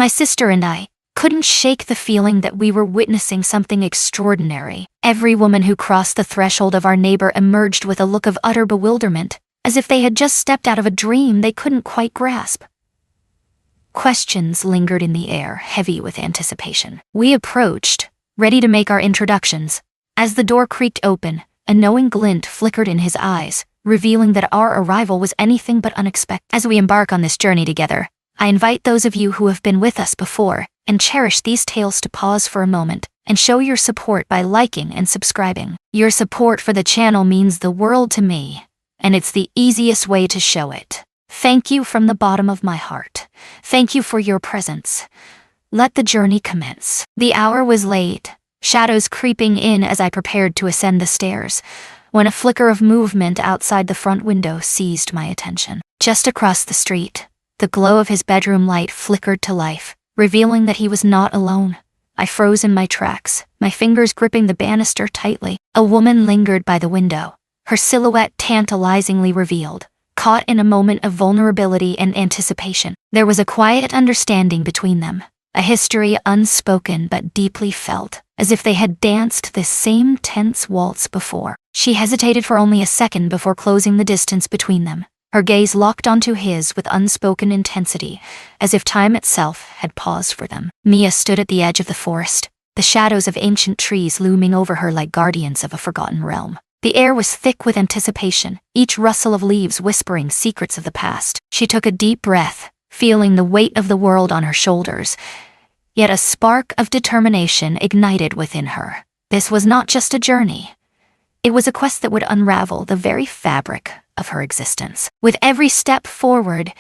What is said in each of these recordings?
My sister and I couldn't shake the feeling that we were witnessing something extraordinary. Every woman who crossed the threshold of our neighbor emerged with a look of utter bewilderment, as if they had just stepped out of a dream they couldn't quite grasp. Questions lingered in the air, heavy with anticipation. We approached, ready to make our introductions. As the door creaked open, a knowing glint flickered in his eyes, revealing that our arrival was anything but unexpected. As we embark on this journey together, I invite those of you who have been with us before and cherish these tales to pause for a moment and show your support by liking and subscribing. Your support for the channel means the world to me, and it's the easiest way to show it. Thank you from the bottom of my heart. Thank you for your presence. Let the journey commence. The hour was late, shadows creeping in as I prepared to ascend the stairs, when a flicker of movement outside the front window seized my attention. Just across the street, the glow of his bedroom light flickered to life, revealing that he was not alone. I froze in my tracks, my fingers gripping the banister tightly. A woman lingered by the window, her silhouette tantalizingly revealed, caught in a moment of vulnerability and anticipation. There was a quiet understanding between them, a history unspoken but deeply felt, as if they had danced this same tense waltz before. She hesitated for only a second before closing the distance between them, her gaze locked onto his with unspoken intensity, as if time itself had paused for them. Mia stood at the edge of the forest, the shadows of ancient trees looming over her like guardians of a forgotten realm. The air was thick with anticipation, each rustle of leaves whispering secrets of the past. She took a deep breath, feeling the weight of the world on her shoulders, yet a spark of determination ignited within her. This was not just a journey. It was a quest that would unravel the very fabric of her existence. With every step forward,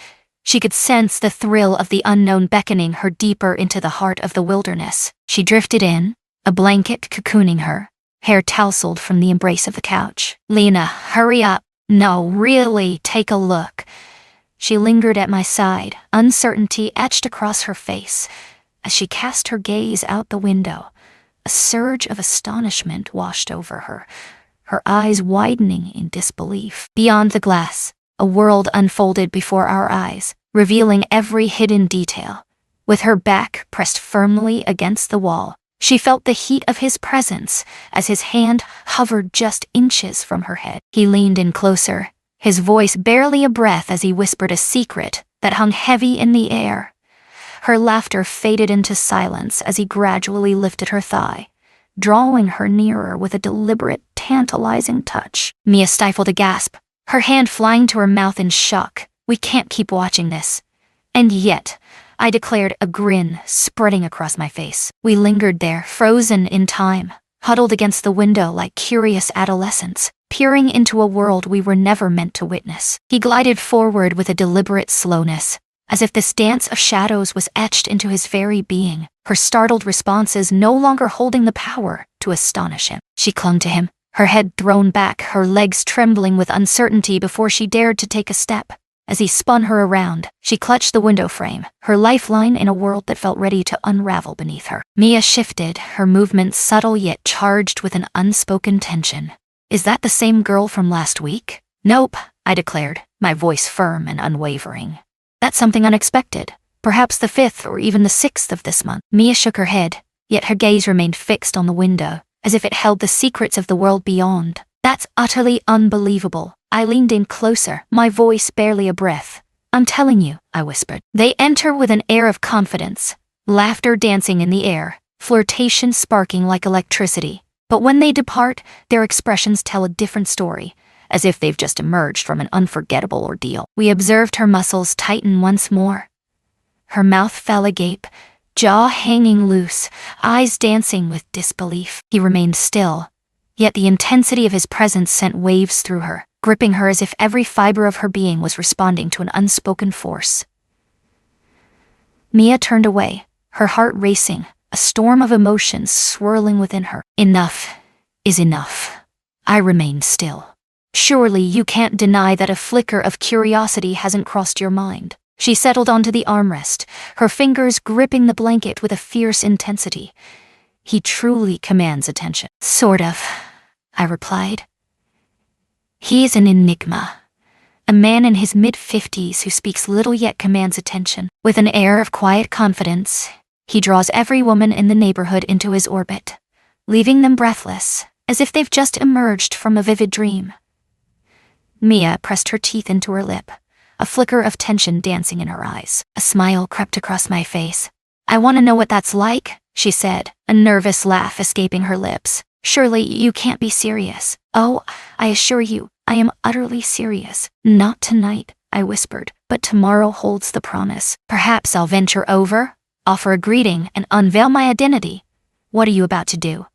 she could sense the thrill of the unknown beckoning her deeper into the heart of the wilderness. She drifted in, a blanket cocooning her, hair tousled from the embrace of the couch. "Lena, hurry up. No, really, take a look." She lingered at my side, uncertainty etched across her face. As she cast her gaze out the window, a surge of astonishment washed over her, her eyes widening in disbelief. Beyond the glass, a world unfolded before our eyes, revealing every hidden detail. With her back pressed firmly against the wall, she felt the heat of his presence as his hand hovered just inches from her head. He leaned in closer, his voice barely a breath as he whispered a secret that hung heavy in the air. Her laughter faded into silence as he gradually lifted her thigh, drawing her nearer with a deliberate, tantalizing touch. Mia stifled a gasp, her hand flying to her mouth in shock. "We can't keep watching this." "And yet," I declared, a grin spreading across my face. We lingered there, frozen in time, huddled against the window like curious adolescents, peering into a world we were never meant to witness. He glided forward with a deliberate slowness, as if this dance of shadows was etched into his very being, her startled responses no longer holding the power to astonish him. She clung to him, her head thrown back, her legs trembling with uncertainty before she dared to take a step. As he spun her around, she clutched the window frame, her lifeline in a world that felt ready to unravel beneath her. Mia shifted, her movements subtle yet charged with an unspoken tension. "Is that the same girl from last week?" "Nope," I declared, my voice firm and unwavering. "That's something unexpected. Perhaps the 5th or even the 6th of this month." Mia shook her head, yet her gaze remained fixed on the window, as if it held the secrets of the world beyond. "That's utterly unbelievable." I leaned in closer, my voice barely a breath. "I'm telling you," I whispered. They enter with an air of confidence, laughter dancing in the air, flirtation sparking like electricity. But when they depart, their expressions tell a different story, as if they've just emerged from an unforgettable ordeal. We observed her muscles tighten once more. Her mouth fell agape, jaw hanging loose, eyes dancing with disbelief. He remained still, yet the intensity of his presence sent waves through her, gripping her as if every fiber of her being was responding to an unspoken force. Mia turned away, her heart racing, a storm of emotions swirling within her. "Enough is enough." I remained still. "Surely you can't deny that a flicker of curiosity hasn't crossed your mind." She settled onto the armrest, her fingers gripping the blanket with a fierce intensity. "He truly commands attention." "Sort of," I replied. "He is an enigma, a man in his mid-50s who speaks little yet commands attention. With an air of quiet confidence, he draws every woman in the neighborhood into his orbit, leaving them breathless, as if they've just emerged from a vivid dream. Mia pressed her teeth into her lip, a flicker of tension dancing in her eyes. A smile crept across my face. "I want to know what that's like," she said, a nervous laugh escaping her lips. "Surely you can't be serious." "Oh, I assure you, I am utterly serious." "Not tonight," I whispered, "but tomorrow holds the promise. Perhaps I'll venture over, offer a greeting, and unveil my identity." "What are you about to do?"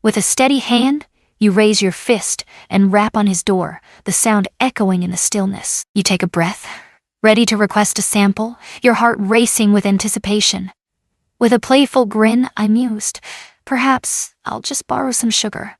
With a steady hand, you raise your fist and rap on his door, the sound echoing in the stillness. You take a breath, ready to request a sample, your heart racing with anticipation. With a playful grin, I mused, "Perhaps I'll just borrow some sugar."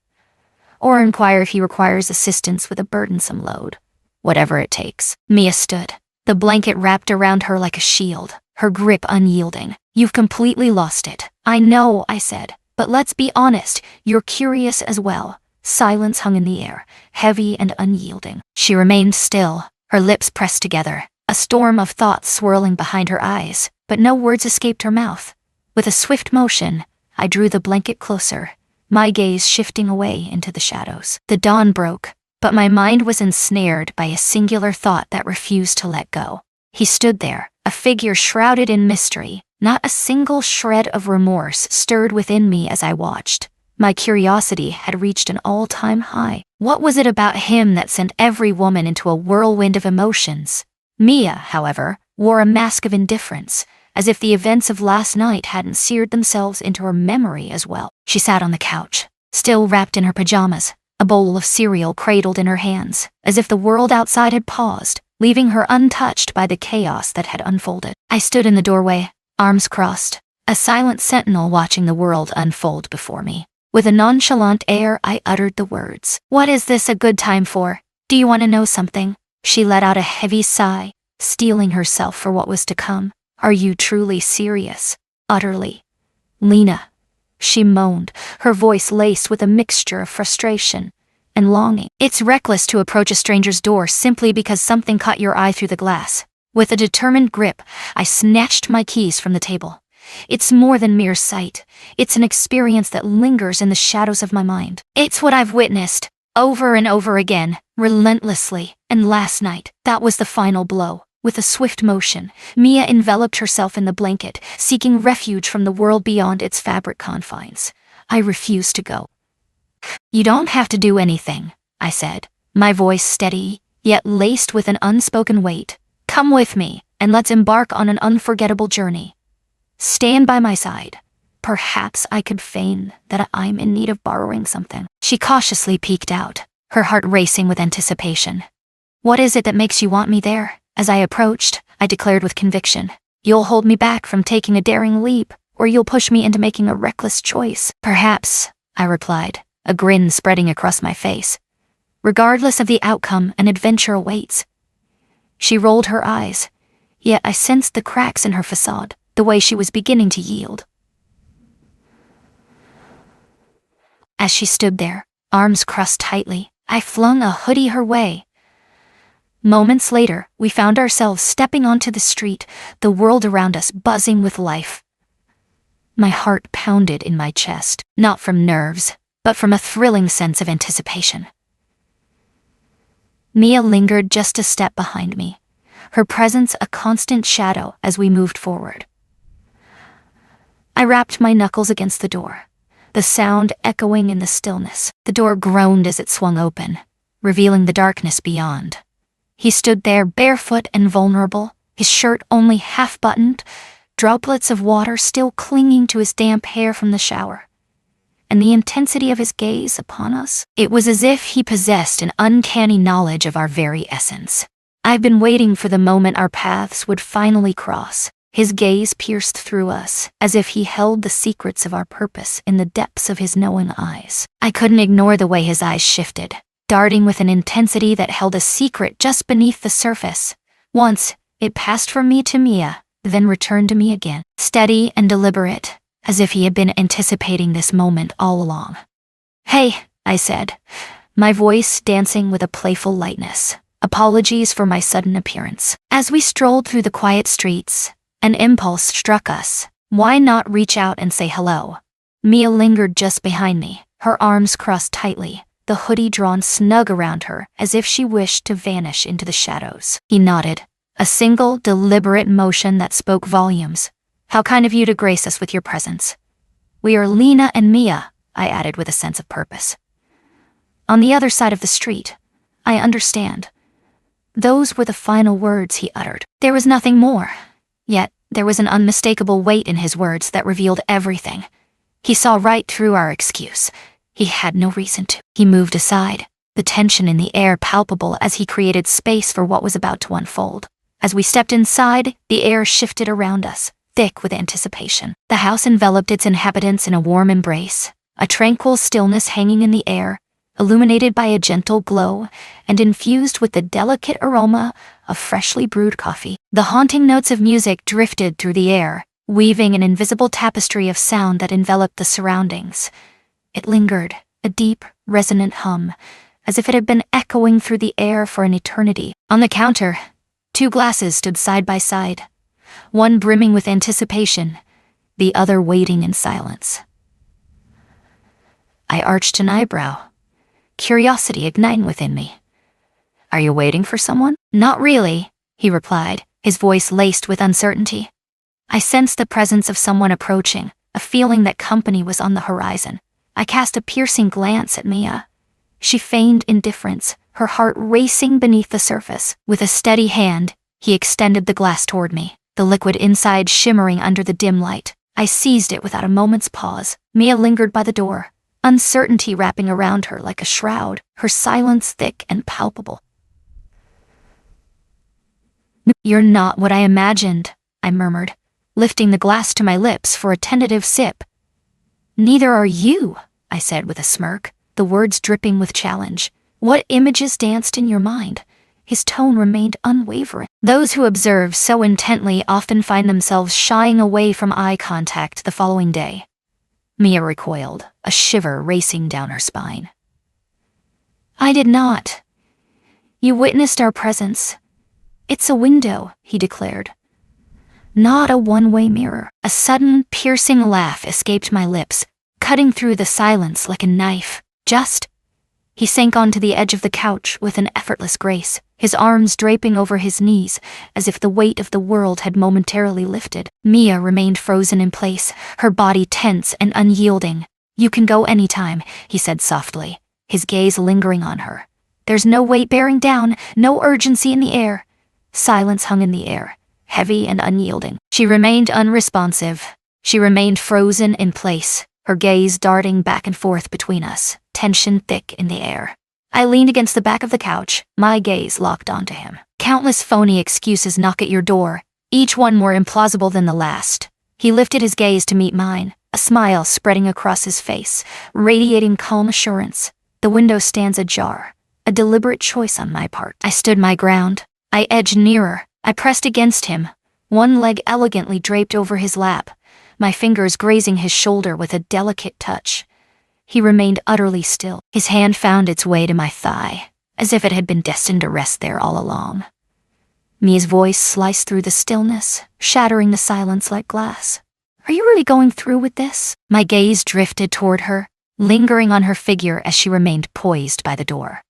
Or inquire if he requires assistance with a burdensome load. Whatever it takes. Mia stood, the blanket wrapped around her like a shield, her grip unyielding. "You've completely lost it." "I know," I said, "but let's be honest, you're curious as well." Silence hung in the air, heavy and unyielding. She remained still, her lips pressed together, a storm of thoughts swirling behind her eyes, but no words escaped her mouth. With a swift motion, I drew the blanket closer, my gaze shifting away into the shadows. The dawn broke, but my mind was ensnared by a singular thought that refused to let go. He stood there, a figure shrouded in mystery. Not a single shred of remorse stirred within me as I watched. My curiosity had reached an all-time high. What was it about him that sent every woman into a whirlwind of emotions? Mia, however, wore a mask of indifference, as if the events of last night hadn't seared themselves into her memory as well. She sat on the couch, still wrapped in her pajamas, a bowl of cereal cradled in her hands, as if the world outside had paused, leaving her untouched by the chaos that had unfolded. I stood in the doorway, arms crossed, a silent sentinel watching the world unfold before me. With a nonchalant air, I uttered the words, "What is this a good time for? Do you want to know something?" She let out a heavy sigh, steeling herself for what was to come. "Are you truly serious?" "Utterly." "Lena," she moaned, her voice laced with a mixture of frustration and longing. "It's reckless to approach a stranger's door simply because something caught your eye through the glass." With a determined grip, I snatched my keys from the table. "It's more than mere sight. It's an experience that lingers in the shadows of my mind. It's what I've witnessed, over and over again, relentlessly. And last night, that was the final blow." With a swift motion, Mia enveloped herself in the blanket, seeking refuge from the world beyond its fabric confines. I refused to go. "You don't have to do anything," I said, my voice steady, yet laced with an unspoken weight. "Come with me, and let's embark on an unforgettable journey. Stand by my side. Perhaps I could feign that I'm in need of borrowing something." She cautiously peeked out, her heart racing with anticipation. "What is it that makes you want me there?" As I approached, I declared with conviction, "You'll hold me back from taking a daring leap, or you'll push me into making a reckless choice." "Perhaps," I replied, a grin spreading across my face. "Regardless of the outcome, an adventure awaits." She rolled her eyes, yet I sensed the cracks in her facade, the way she was beginning to yield. As she stood there, arms crossed tightly, I flung a hoodie her way. Moments later, we found ourselves stepping onto the street, the world around us buzzing with life. My heart pounded in my chest, not from nerves, but from a thrilling sense of anticipation. Mia lingered just a step behind me, her presence a constant shadow as we moved forward. I rapped my knuckles against the door, the sound echoing in the stillness. The door groaned as it swung open, revealing the darkness beyond. He stood there barefoot and vulnerable, his shirt only half-buttoned, droplets of water still clinging to his damp hair from the shower. And the intensity of his gaze upon us, it was as if he possessed an uncanny knowledge of our very essence. I've been waiting for the moment our paths would finally cross. His gaze pierced through us, as if he held the secrets of our purpose in the depths of his knowing eyes. I couldn't ignore the way his eyes shifted, darting with an intensity that held a secret just beneath the surface. Once, it passed from me to Mia, then returned to me again, steady and deliberate, as if he had been anticipating this moment all along. "Hey," I said, my voice dancing with a playful lightness. Apologies for my sudden appearance. As we strolled through the quiet streets, an impulse struck us. Why not reach out and say hello? Mia lingered just behind me, her arms crossed tightly, the hoodie drawn snug around her as if she wished to vanish into the shadows. He nodded, a single, deliberate motion that spoke volumes. How kind of you to grace us with your presence. We are Lena and Mia, I added with a sense of purpose. On the other side of the street. I understand. Those were the final words he uttered. There was nothing more. Yet, there was an unmistakable weight in his words that revealed everything. He saw right through our excuse. He had no reason to. He moved aside, the tension in the air palpable as he created space for what was about to unfold. As we stepped inside, the air shifted around us, thick with anticipation. The house enveloped its inhabitants in a warm embrace, a tranquil stillness hanging in the air, illuminated by a gentle glow and infused with the delicate aroma of freshly brewed coffee. The haunting notes of music drifted through the air, weaving an invisible tapestry of sound that enveloped the surroundings. It lingered, a deep, resonant hum, as if it had been echoing through the air for an eternity. On the counter, 2 glasses stood side by side, one brimming with anticipation, the other waiting in silence. I arched an eyebrow, curiosity igniting within me. Are you waiting for someone? Not really, he replied, his voice laced with uncertainty. I sensed the presence of someone approaching, a feeling that company was on the horizon. I cast a piercing glance at Mia. She feigned indifference, her heart racing beneath the surface. With a steady hand, he extended the glass toward me, the liquid inside shimmering under the dim light. I seized it without a moment's pause. Mia lingered by the door, uncertainty wrapping around her like a shroud, her silence thick and palpable. You're not what I imagined, I murmured, lifting the glass to my lips for a tentative sip. Neither are you, I said with a smirk, the words dripping with challenge. What images danced in your mind? His tone remained unwavering. Those who observe so intently often find themselves shying away from eye contact the following day. Mia recoiled, a shiver racing down her spine. I did not. You witnessed our presence. It's a window, he declared. Not a one-way mirror. A sudden, piercing laugh escaped my lips, cutting through the silence like a knife. He sank onto the edge of the couch with an effortless grace, his arms draping over his knees, as if the weight of the world had momentarily lifted. Mia remained frozen in place, her body tense and unyielding. You can go anytime, he said softly, his gaze lingering on her. There's no weight bearing down, no urgency in the air. Silence hung in the air, heavy and unyielding. She remained unresponsive. She remained frozen in place, her gaze darting back and forth between us, tension thick in the air. I leaned against the back of the couch, my gaze locked onto him. Countless phony excuses knock at your door, each one more implausible than the last. He lifted his gaze to meet mine, a smile spreading across his face, radiating calm assurance. The window stands ajar, a deliberate choice on my part. I stood my ground. I edged nearer. I pressed against him, one leg elegantly draped over his lap, my fingers grazing his shoulder with a delicate touch. He remained utterly still. His hand found its way to my thigh, as if it had been destined to rest there all along. Mia's voice sliced through the stillness, shattering the silence like glass. Are you really going through with this? My gaze drifted toward her, lingering on her figure as she remained poised by the door.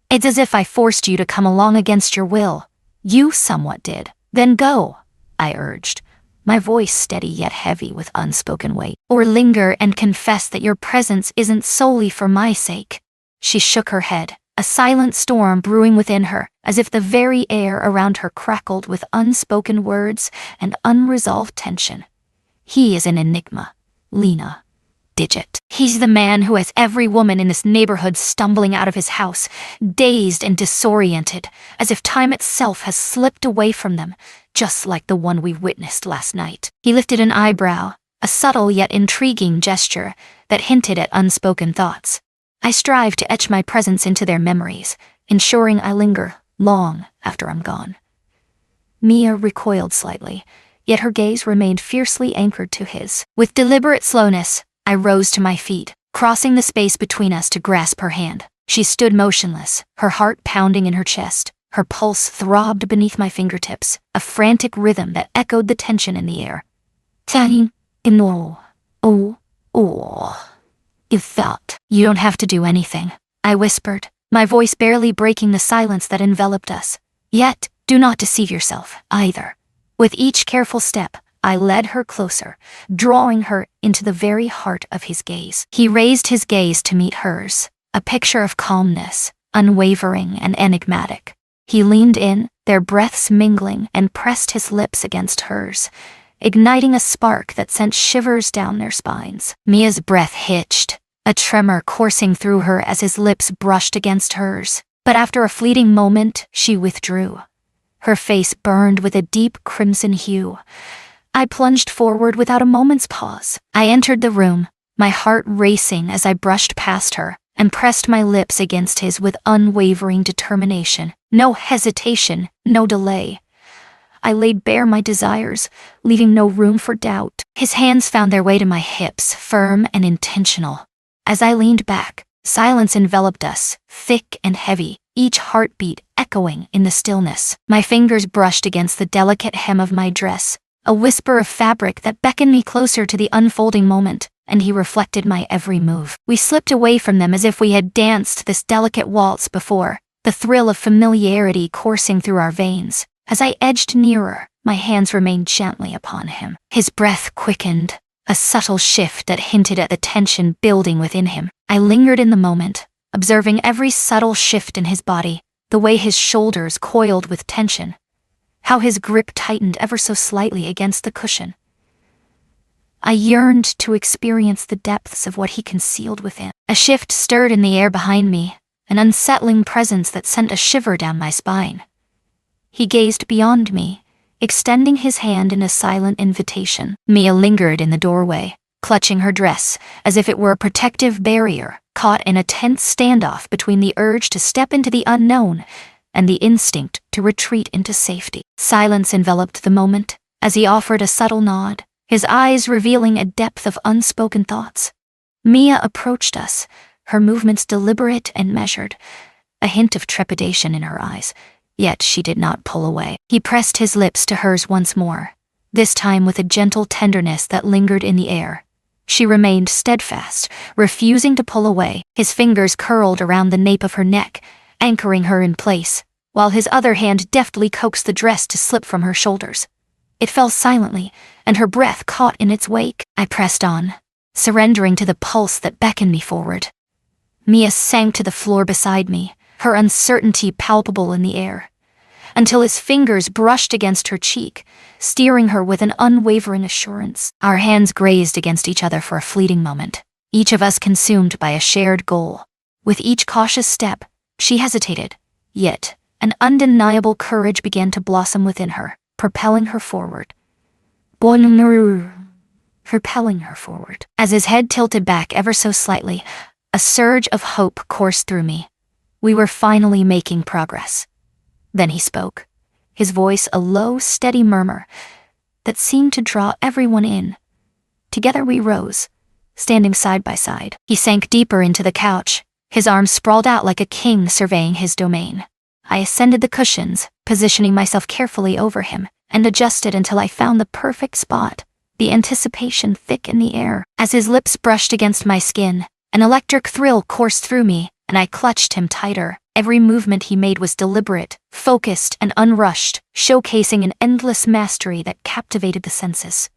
It's as if I forced you to come along against your will. You somewhat did. Then go, I urged, my voice steady yet heavy with unspoken weight. Or linger and confess that your presence isn't solely for my sake. She shook her head, a silent storm brewing within her, as if the very air around her crackled with unspoken words and unresolved tension. He is an enigma, Lena. Digit. He's the man who has every woman in this neighborhood stumbling out of his house, dazed and disoriented, as if time itself has slipped away from them, just like the one we witnessed last night. He lifted an eyebrow, a subtle yet intriguing gesture that hinted at unspoken thoughts. I strive to etch my presence into their memories, ensuring I linger long after I'm gone. Mia recoiled slightly, yet her gaze remained fiercely anchored to his. With deliberate slowness, I rose to my feet, crossing the space between us to grasp her hand. She stood motionless, her heart pounding in her chest, Her pulse throbbed beneath my fingertips, a frantic rhythm that echoed the tension in the air. "Tang, no, oh. You felt. You don't have to do anything," I whispered, my voice barely breaking the silence that enveloped us. "Yet, do not deceive yourself, either." With each careful step, I led her closer, drawing her into the very heart of his gaze. He raised his gaze to meet hers, a picture of calmness, unwavering and enigmatic. He leaned in, their breaths mingling, and pressed his lips against hers, igniting a spark that sent shivers down their spines. Mia's breath hitched, a tremor coursing through her as his lips brushed against hers. But after a fleeting moment, she withdrew. Her face burned with a deep crimson hue. I plunged forward without a moment's pause. I entered the room, my heart racing as I brushed past her, and pressed my lips against his with unwavering determination. No hesitation, no delay. I laid bare my desires, leaving no room for doubt. His hands found their way to my hips, firm and intentional. As I leaned back, silence enveloped us, thick and heavy, each heartbeat echoing in the stillness. My fingers brushed against the delicate hem of my dress, a whisper of fabric that beckoned me closer to the unfolding moment, and he reflected my every move. We slipped away from them as if we had danced this delicate waltz before, the thrill of familiarity coursing through our veins. As I edged nearer, my hands remained gently upon him. His breath quickened, a subtle shift that hinted at the tension building within him. I lingered in the moment, observing every subtle shift in his body, the way his shoulders coiled with tension, how his grip tightened ever so slightly against the cushion. I yearned to experience the depths of what he concealed within. A shift stirred in the air behind me, an unsettling presence that sent a shiver down my spine. He gazed beyond me, extending his hand in a silent invitation. Mia lingered in the doorway, clutching her dress, as if it were a protective barrier, caught in a tense standoff between the urge to step into the unknown and the instinct to retreat into safety. Silence enveloped the moment, as he offered a subtle nod, his eyes revealing a depth of unspoken thoughts. Mia approached us, her movements deliberate and measured, a hint of trepidation in her eyes, yet she did not pull away. He pressed his lips to hers once more, this time with a gentle tenderness that lingered in the air. She remained steadfast, refusing to pull away. His fingers curled around the nape of her neck, anchoring her in place, while his other hand deftly coaxed the dress to slip from her shoulders. It fell silently, and her breath caught in its wake. I pressed on, surrendering to the pulse that beckoned me forward. Mia sank to the floor beside me, her uncertainty palpable in the air, until his fingers brushed against her cheek, steering her with an unwavering assurance. Our hands grazed against each other for a fleeting moment, each of us consumed by a shared goal. With each cautious step, she hesitated, yet an undeniable courage began to blossom within her, propelling her forward. As his head tilted back ever so slightly, a surge of hope coursed through me. We were finally making progress. Then he spoke, his voice a low, steady murmur that seemed to draw everyone in. Together we rose, standing side by side. He sank deeper into the couch, his arms sprawled out like a king surveying his domain. I ascended the cushions, positioning myself carefully over him, and adjusted until I found the perfect spot, the anticipation thick in the air. As his lips brushed against my skin, an electric thrill coursed through me, and I clutched him tighter. Every movement he made was deliberate, focused, and unrushed, showcasing an endless mastery that captivated the senses.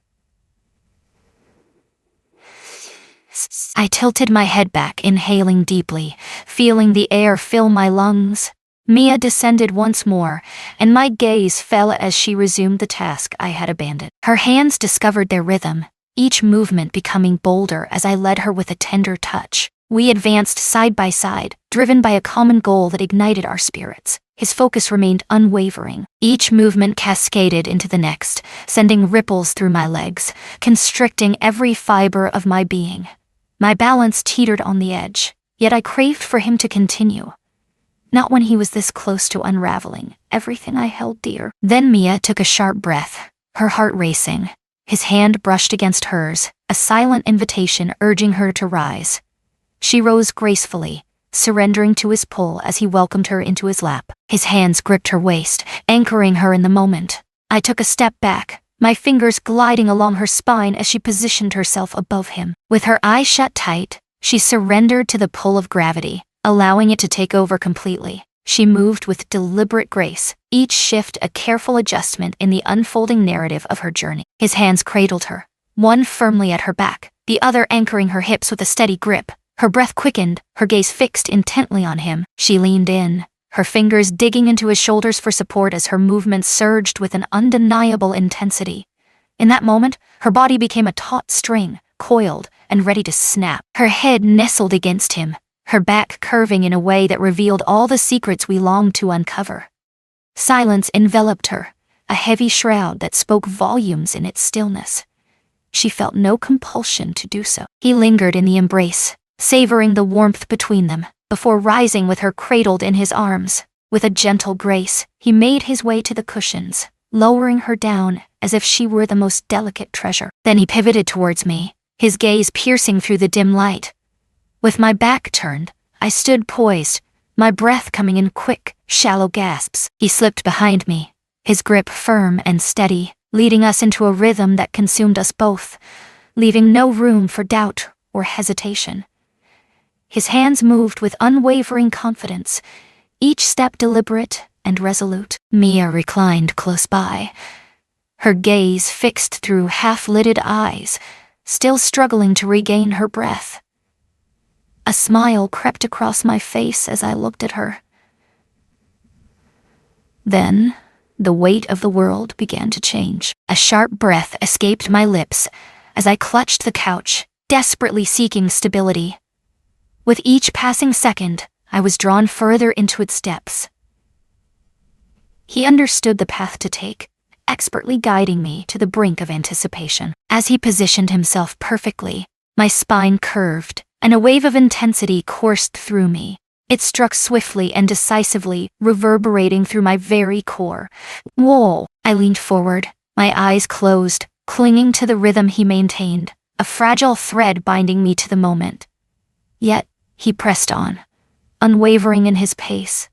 I tilted my head back, inhaling deeply, feeling the air fill my lungs. Mia descended once more, and my gaze fell as she resumed the task I had abandoned. Her hands discovered their rhythm, each movement becoming bolder as I led her with a tender touch. We advanced side by side, driven by a common goal that ignited our spirits. His focus remained unwavering. Each movement cascaded into the next, sending ripples through my legs, constricting every fiber of my being. My balance teetered on the edge, yet I craved for him to continue. Not when he was this close to unraveling everything I held dear. Then Mia took a sharp breath, her heart racing. His hand brushed against hers, a silent invitation urging her to rise. She rose gracefully, surrendering to his pull as he welcomed her into his lap. His hands gripped her waist, anchoring her in the moment. I took a step back, my fingers gliding along her spine as she positioned herself above him. With her eyes shut tight, she surrendered to the pull of gravity, allowing it to take over completely. She moved with deliberate grace, each shift a careful adjustment in the unfolding narrative of her journey. His hands cradled her, one firmly at her back, the other anchoring her hips with a steady grip. Her breath quickened, her gaze fixed intently on him. She leaned in, her fingers digging into his shoulders for support as her movements surged with an undeniable intensity. In that moment, her body became a taut string, coiled and ready to snap. Her head nestled against him, her back curving in a way that revealed all the secrets we longed to uncover. Silence enveloped her, a heavy shroud that spoke volumes in its stillness. She felt no compulsion to do so. He lingered in the embrace, savoring the warmth between them, before rising with her cradled in his arms. With a gentle grace, he made his way to the cushions, lowering her down as if she were the most delicate treasure. Then he pivoted towards me, his gaze piercing through the dim light. With my back turned, I stood poised, my breath coming in quick, shallow gasps. He slipped behind me, his grip firm and steady, leading us into a rhythm that consumed us both, leaving no room for doubt or hesitation. His hands moved with unwavering confidence, each step deliberate and resolute. Mia reclined close by, her gaze fixed through half-lidded eyes, still struggling to regain her breath. A smile crept across my face as I looked at her. Then, the weight of the world began to change. A sharp breath escaped my lips as I clutched the couch, desperately seeking stability. With each passing second, I was drawn further into its depths. He understood the path to take, expertly guiding me to the brink of anticipation. As he positioned himself perfectly, my spine curved, and a wave of intensity coursed through me. It struck swiftly and decisively, reverberating through my very core. Whoa! I leaned forward, my eyes closed, clinging to the rhythm he maintained, a fragile thread binding me to the moment. Yet, he pressed on, unwavering in his pace.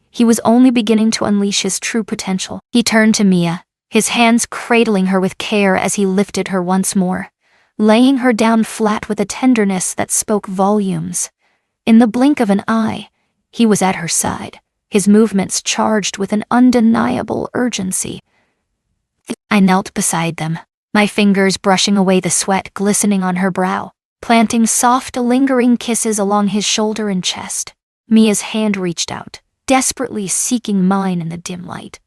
He was only beginning to unleash his true potential. He turned to Mia, his hands cradling her with care as he lifted her once more, laying her down flat with a tenderness that spoke volumes. In the blink of an eye, he was at her side, his movements charged with an undeniable urgency. I knelt beside them, my fingers brushing away the sweat glistening on her brow, planting soft, lingering kisses along his shoulder and chest. Mia's hand reached out, desperately seeking mine in the dim light.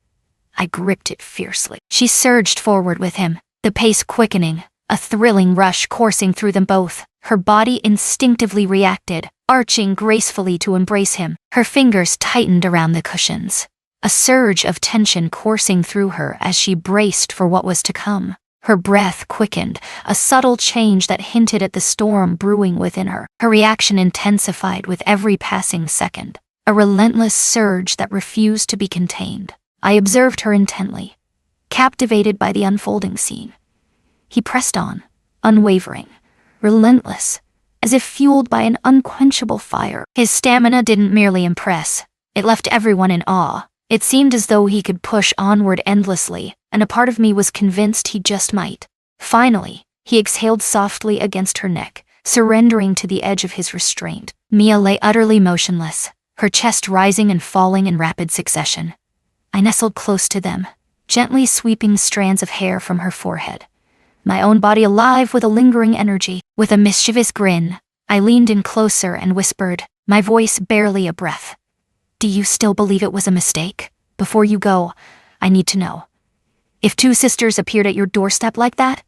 I gripped it fiercely. She surged forward with him, the pace quickening, a thrilling rush coursing through them both. Her body instinctively reacted, arching gracefully to embrace him. Her fingers tightened around the cushions, a surge of tension coursing through her as she braced for what was to come. Her breath quickened, a subtle change that hinted at the storm brewing within her. Her reaction intensified with every passing second, a relentless surge that refused to be contained. I observed her intently, captivated by the unfolding scene. He pressed on, unwavering, relentless, as if fueled by an unquenchable fire. His stamina didn't merely impress, it left everyone in awe. It seemed as though he could push onward endlessly, and a part of me was convinced he just might. Finally, he exhaled softly against her neck, surrendering to the edge of his restraint. Mia lay utterly motionless, her chest rising and falling in rapid succession. I nestled close to them, gently sweeping strands of hair from her forehead, my own body alive with a lingering energy. With a mischievous grin, I leaned in closer and whispered, my voice barely a breath. Do you still believe it was a mistake? Before you go, I need to know. If two sisters appeared at your doorstep like that,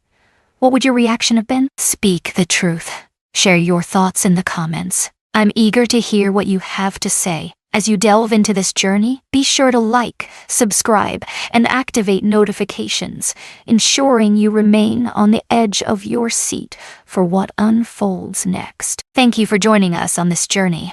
what would your reaction have been? Speak the truth. Share your thoughts in the comments. I'm eager to hear what you have to say. As you delve into this journey, be sure to like, subscribe, and activate notifications, ensuring you remain on the edge of your seat for what unfolds next. Thank you for joining us on this journey.